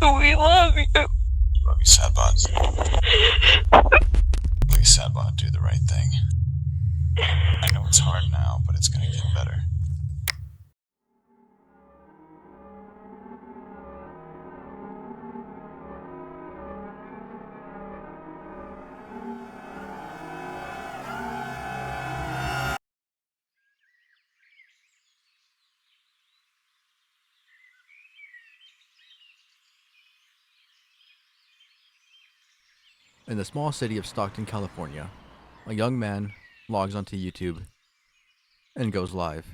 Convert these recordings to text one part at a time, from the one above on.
We love you. Love you, Sadbot. Please, Sadbot, do the right thing. I know it's hard now, but it's gonna get better. In the small city of Stockton, California, a young man logs onto YouTube and goes live.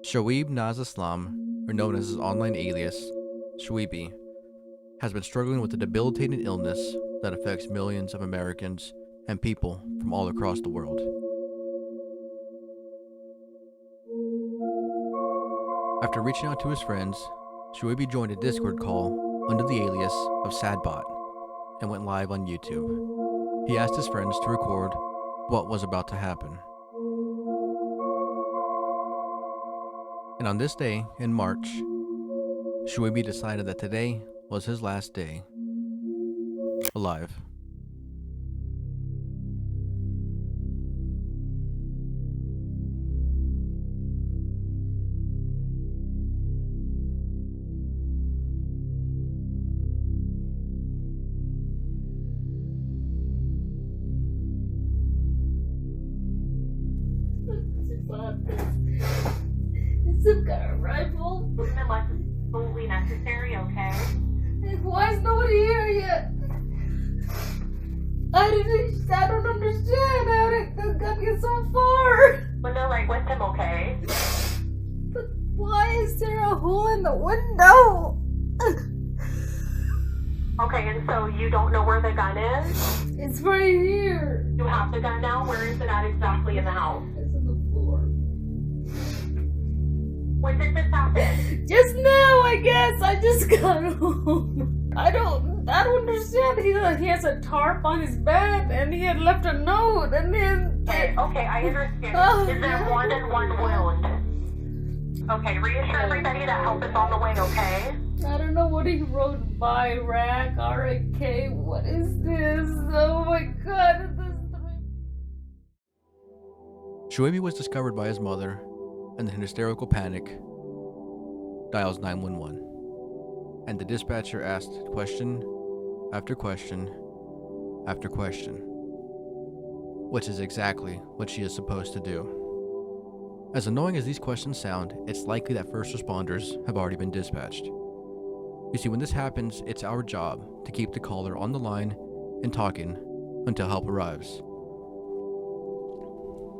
Shuaiby Naz Islam, or known as his online alias, Shuaiby, has been struggling with a debilitating illness that affects millions of Americans and people from all across the world. After reaching out to his friends, Shuaiby joined a Discord call under the alias of Sadbot and went live on YouTube. He asked his friends to record what was about to happen. And on this day in March, Shuaiby decided that today was his last day alive. Some kind of rifle. Unless it's absolutely necessary, okay? Why is nobody here yet? I don't understand how it got me so far. Linda, right with him, okay? But why is there a hole in the window? Okay, and so you don't know where the gun is? It's right here. You have the gun now? Where is it at exactly in the house? It's on the floor. When did this happen? Just now, I guess. I just got home. I don't understand. He has a tarp on his bed, and he had left a note, and then... Okay, I understand. Oh, Is there more than one wound? Okay, reassure everybody that help is on the way, okay? I don't know what he wrote. By Rack, R-A-K. What is this? Oh my god. Shuaiby was discovered by his mother, and in hysterical panic, dials 911. And the dispatcher asked question after question after question, which is exactly what she is supposed to do. As annoying as these questions sound, it's likely that first responders have already been dispatched. You see, when this happens, it's our job to keep the caller on the line and talking until help arrives.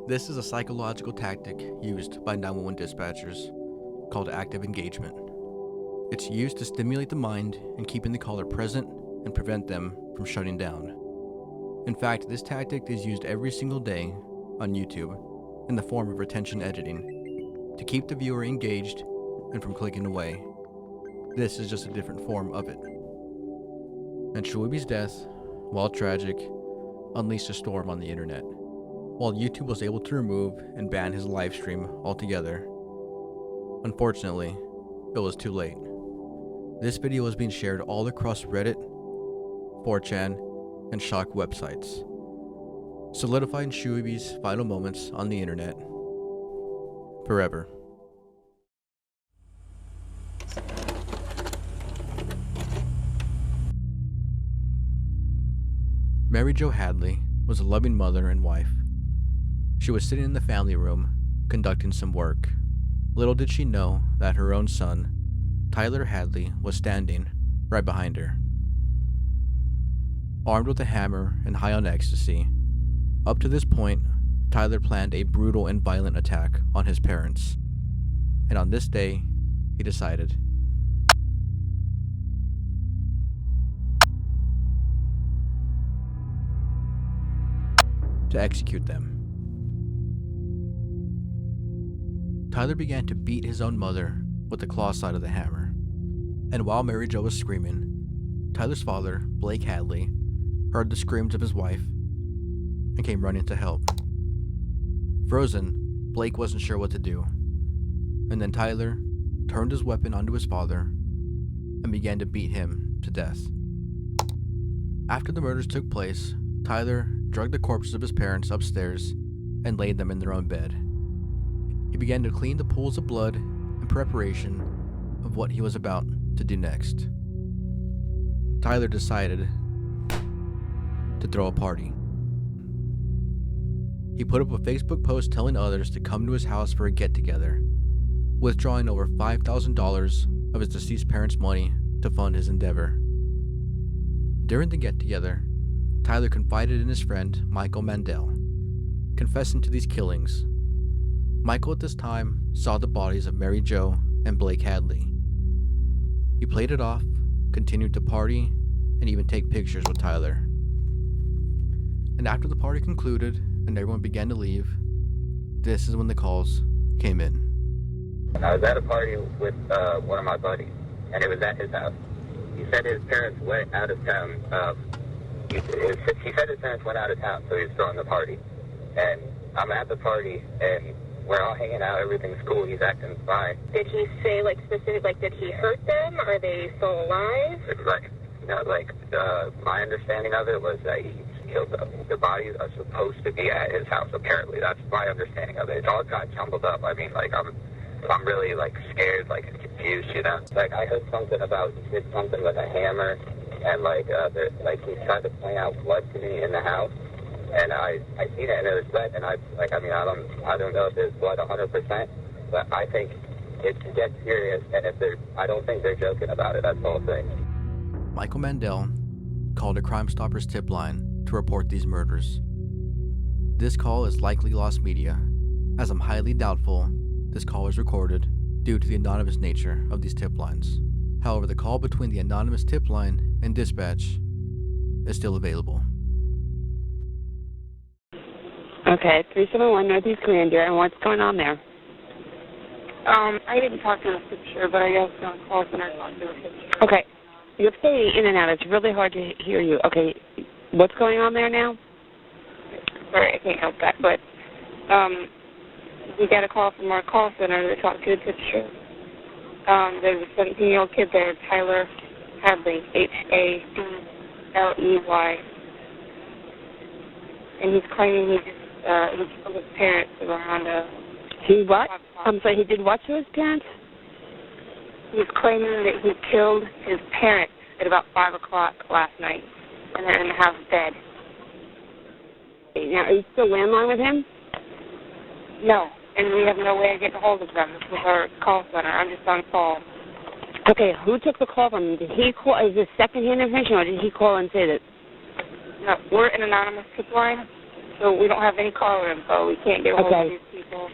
This is a psychological tactic used by 911 dispatchers called active engagement. It's used to stimulate the mind and keeping the caller present and prevent them from shutting down. In fact, this tactic is used every single day on YouTube in the form of retention editing to keep the viewer engaged and from clicking away. This is just a different form of it. And Shuaiby's death, while tragic, unleashed a storm on the internet. While YouTube was able to remove and ban his live stream altogether, unfortunately, it was too late. This video was being shared all across Reddit, 4chan, and Shock websites, solidifying Shuaiby's final moments on the internet forever. Mary Jo Hadley was a loving mother and wife. She was sitting in the family room, conducting some work. Little did she know that her own son, Tyler Hadley, was standing right behind her. Armed with a hammer and high on ecstasy, up to this point, Tyler planned a brutal and violent attack on his parents. And on this day, he decided to execute them. Tyler began to beat his own mother with the claw side of the hammer. And while Mary Jo was screaming, Tyler's father, Blake Hadley, heard the screams of his wife and came running to help. Frozen, Blake wasn't sure what to do. and then Tyler turned his weapon onto his father and began to beat him to death. After the murders took place, Tyler dragged the corpses of his parents upstairs and laid them in their own bed. He began to clean the pools of blood in preparation of what he was about to do next. Tyler decided to throw a party. He put up a Facebook post telling others to come to his house for a get-together, withdrawing over $5,000 of his deceased parents' money to fund his endeavor. During the get-together, Tyler confided in his friend Michael Mandel, confessing to these killings. Michael at this time saw the bodies of Mary Jo and Blake Hadley. He played it off, continued to party, and even take pictures with Tyler. And after the party concluded and everyone began to leave, this is when the calls came in. I was at a party with one of my buddies, and it was at his house. He said his parents went out of town. He said his parents went out of town, so he was throwing the party. And I'm at the party, and we're all hanging out. Everything's cool. He's acting fine. Did he say, like, specific, like, did he hurt them? Are they still alive? My understanding of it was that he killed them. The bodies are supposed to be at his house, apparently. That's my understanding of it. It all got jumbled up. I mean, like, I'm really, like, scared, like, confused, you know? Like, I heard something about he did something with a hammer, and, he tried to point out blood to me in the house, and I seen it, and it was red, and I don't know if it's blood 100%, but I think it's dead serious, and I don't think they're joking about it, that's the whole thing. Michael Mandel called a Crime Stoppers tip line to report these murders. This call is likely lost media, as I'm highly doubtful this call was recorded due to the anonymous nature of these tip lines. However, the call between the anonymous tip line and dispatch is still available. Okay, 371 Northeast Grandeur, and what's going on there? I didn't talk to the picture, but I guess on call center talked to the picture. Okay, you're fading in and out. It's really hard to hear you. Okay, what's going on there now? Sorry, I can't help that, but we got a call from our call center to talk to the picture. There's a 17-year-old kid there, Tyler Hadley, Hadley, and he's claiming he killed his parents around He what? I'm sorry, he did what to his parents? He's claiming that he killed his parents at about 5 o'clock last night, and they're in the house dead. Now, are you still landline with him? No, and we have no way of getting a hold of them. This was our call center. I'm just on call. Okay, who took the call from him? Did he call? Is this second-hand information, or did he call and say that? No, we're an anonymous tip line, so we don't have any caller info. We can't get a hold of these people.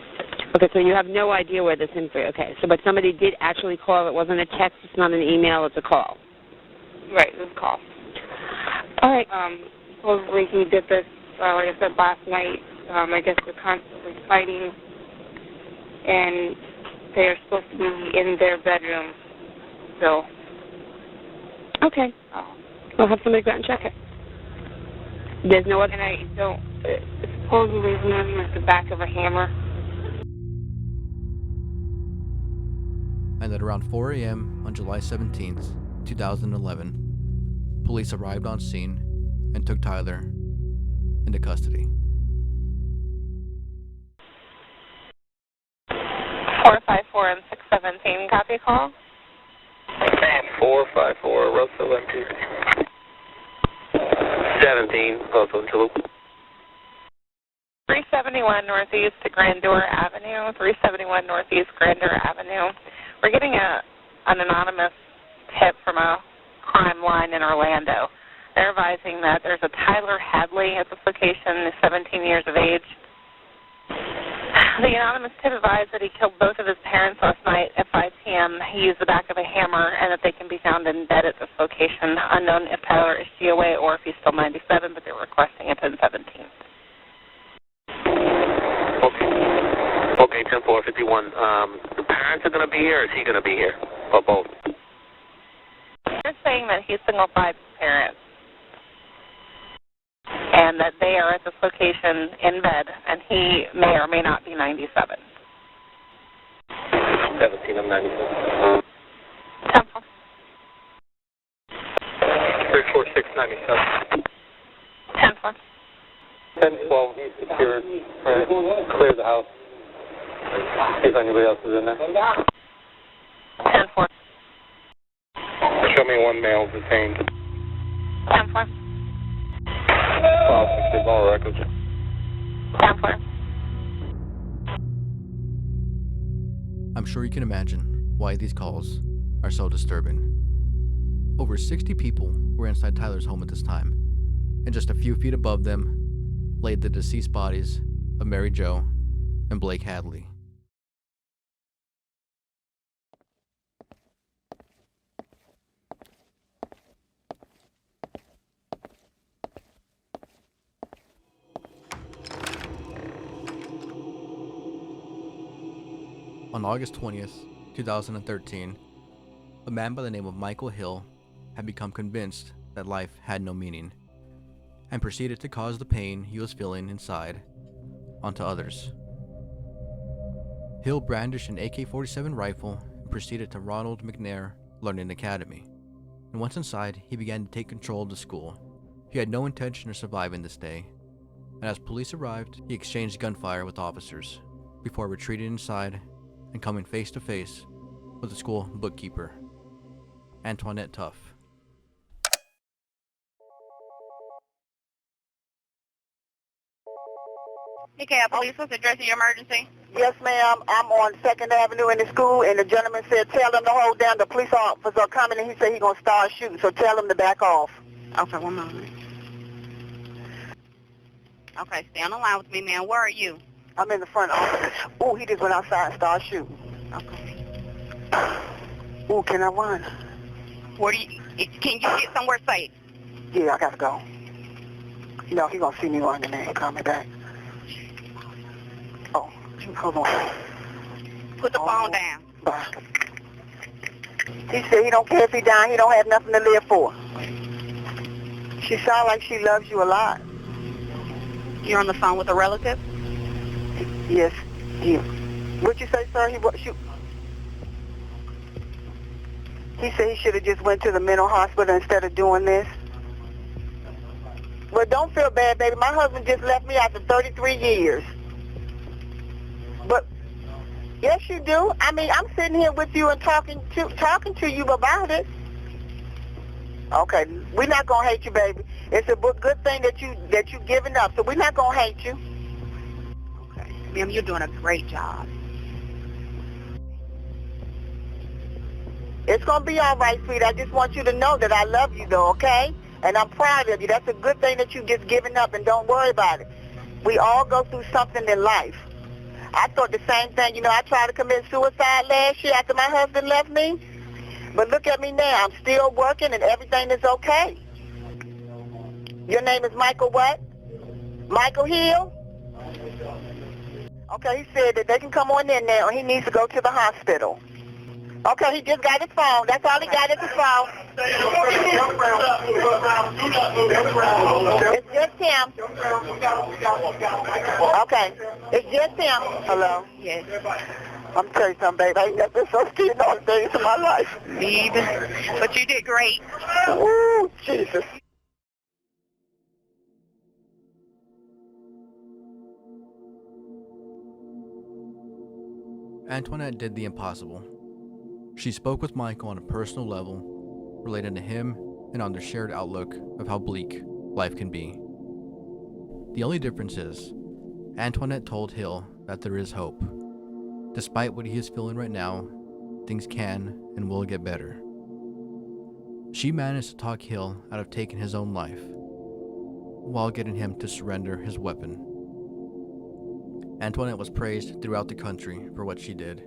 Okay, so you have no idea where this info. Okay, so but somebody did actually call. It wasn't a text. It's not an email. It's a call. Right, it was a call. All right. Supposedly he did this, like I said, last night. I guess they're constantly fighting, and they're supposed to be in their bedroom still. Okay. I'll have somebody go out and check it. There's no other. And I don't. Supposedly his name is the back of a hammer. And at around 4 a.m. on July 17th, 2011, police arrived on scene and took Tyler into custody. 454 and 617, copy call. 454, Russell M2. 17, Russell Tulip. 371 Northeast Grandeur Avenue, 371 Northeast Grandeur Avenue. We're getting an anonymous tip from a crime line in Orlando. They're advising that there's a Tyler Hadley at this location, 17 years of age. The anonymous tip advised that he killed both of his parents last night at 5 p.m. He used the back of a hammer, and that they can be found in bed at this location. Unknown if Tyler is COA or if he's still 97, but they're requesting a 1017. Okay, 10451. The parents are going to be here, or is he going to be here? Or both? They're saying that he's single-five parents, and that they are at this location in bed, and he may or may not be 97. 17 of 96. 10-4. 34697. 10-4. 1012, he's secured. Right. Clear the house. See if anybody else is in there. 10-4. Show me one male detained. 10-4. Give all records. 10-4. I'm sure you can imagine why these calls are so disturbing. Over 60 people were inside Tyler's home at this time, and just a few feet above them laid the deceased bodies of Mary Jo and Blake Hadley. On August 20th, 2013, a man by the name of Michael Hill had become convinced that life had no meaning and proceeded to cause the pain he was feeling inside onto others. Hill brandished an AK-47 rifle and proceeded to Ronald McNair Learning Academy. And once inside, he began to take control of the school. He had no intention of surviving this day, and as police arrived, he exchanged gunfire with officers before retreating inside and coming face to face with the school bookkeeper, Antoinette Tuff. Okay, police, what's addressing your emergency? Yes, ma'am. I'm on 2nd Avenue in the school, and the gentleman said, tell them to hold down. The police officers are coming, and he said he's going to start shooting, so tell them to back off. Okay, one moment. Okay, stay on the line with me, man. Where are you? I'm in the front office. Ooh, he just went outside and started shooting. Okay. Ooh, can I run? Can you get somewhere safe? Yeah, I got to go. No, he's going to see me running there and call me back. Oh, hold on. Put the phone down. Bye. He said he don't care if he dying. He don't have nothing to live for. She sounds like she loves you a lot. You're on the phone with a relative? Yes. What'd you say, sir? He said he should have just went to the mental hospital instead of doing this. Well, don't feel bad, baby. My husband just left me after 33 years. But, yes, you do. I mean, I'm sitting here with you and talking to you about it. Okay, we're not going to hate you, baby. It's a good thing that you giving up, so we're not going to hate you. Okay. Ma'am, you're doing a great job. It's going to be all right, sweet. I just want you to know that I love you, though, okay? And I'm proud of you. That's a good thing that you just giving up, and don't worry about it. We all go through something in life. I thought the same thing. You know, I tried to commit suicide last year after my husband left me. But look at me now. I'm still working, and everything is okay. Your name is Michael what? Michael Hill? Okay, he said that they can come on in now. He needs to go to the hospital. Okay, he just got his phone. That's all he got is his phone. It's just him. Okay, it's just him. Hello? Yes. I'm telling you something, babe. I ain't never been so scared all days of my life. Me either. But you did great. Ooh, Jesus. Antoinette did the impossible. She spoke with Michael on a personal level, related to him and on their shared outlook of how bleak life can be. The only difference is, Antoinette told Hill that there is hope. Despite what he is feeling right now, things can and will get better. She managed to talk Hill out of taking his own life, while getting him to surrender his weapon. Antoinette was praised throughout the country for what she did.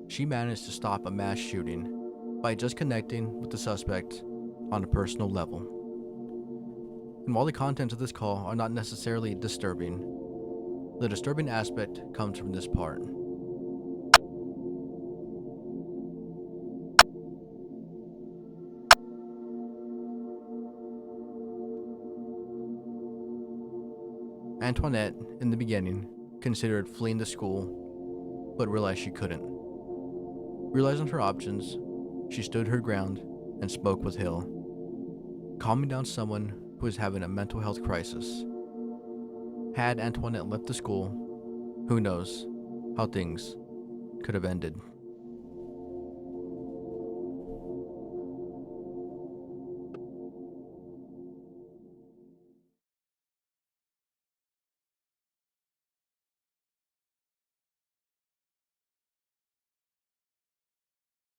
She managed to stop a mass shooting by just connecting with the suspect on a personal level. And while the contents of this call are not necessarily disturbing, the disturbing aspect comes from this part. Antoinette, in the beginning, considered fleeing the school, but realized she couldn't. Realizing her options, she stood her ground and spoke with Hill, calming down someone who was having a mental health crisis. Had Antoinette left the school, who knows how things could have ended.